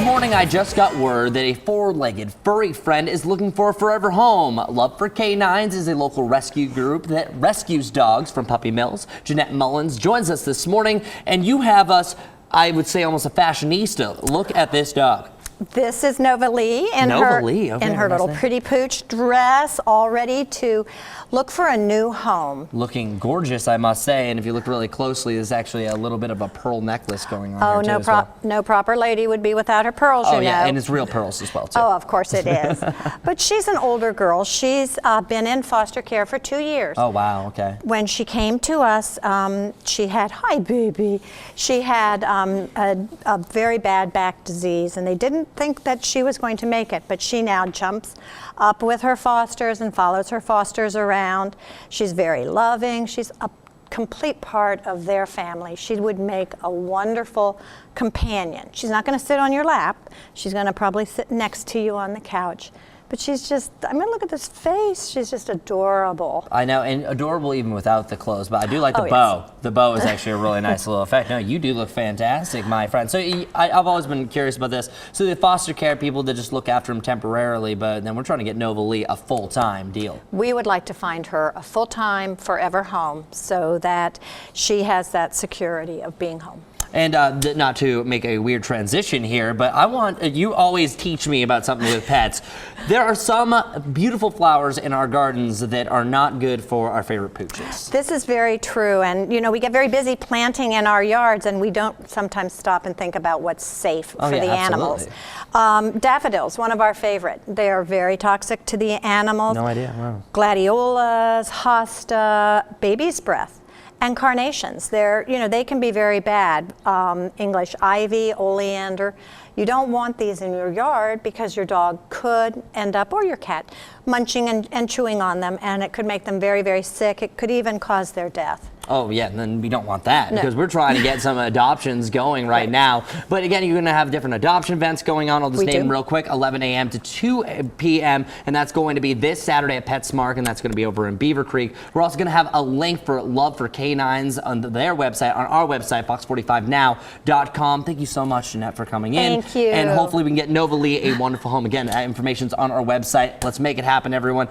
morning, I just got word that a four-legged furry friend is looking for a forever home. Luv4k9s is a local rescue group that rescues dogs from puppy mills. Jeanette Mullins joins us this morning, and you have us, I would say, almost a fashionista. Look at this dog. This is Nova Lee in her little pretty pooch dress, all ready to look for a new home. Looking gorgeous, I must say, and if you look really closely, there's actually a little bit of a pearl necklace going on here, too, no proper lady would be without her pearls, you know. Yeah, and it's real pearls as well, too. Oh, of course it is. But she's an older girl. She's been in foster care for 2 years. Oh, wow, okay. When she came to us, she had, hi, baby. She had a very bad back disease, and they didn't think that she was going to make it, but she now jumps up with her fosters and follows her fosters around. She's very loving. She's a complete part of their family. She would make a wonderful companion. She's not going to sit on your lap. She's going to probably sit next to you on the couch. But she's just, I mean, look at this face. She's just adorable. I know, and adorable even without the clothes, but I do like the bow. Yes. The bow is actually a really nice little effect. No, you do look fantastic, my friend. So I've always been curious about this. So the foster care people that just look after them temporarily, but then we're trying to get Nova Lee a full-time deal. We would like to find her a full-time, forever home so that she has that security of being home. And not to make a weird transition here, but I want, you always teach me about something with pets. There are some beautiful flowers in our gardens that are not good for our favorite pooches. This is very true, and you know, we get very busy planting in our yards and we don't sometimes stop and think about what's safe for the animals. Daffodils, one of our favorite. They are very toxic to the animals. No idea, wow. Gladiolas, hosta, baby's breath. And carnations, they can be very bad. English ivy, oleander. You don't want these in your yard because your dog could end up, or your cat, munching and chewing on them, and it could make them very, very sick. It could even cause their death. Oh yeah, and then we don't want that because we're trying to get some adoptions going right now. But again, you're going to have different adoption events going on. I'll just name them real quick, 11 a.m. to 2 p.m. And that's going to be this Saturday at PetSmart, and that's going to be over in Beaver Creek. We're also going to have a link for Luv4k9s on their website, on our website, fox45now.com. Thank you so much, Jeanette, for coming in. Thank you. And hopefully we can get Nova Lee a wonderful home. Again, that information's on our website. Let's make it happen, everyone.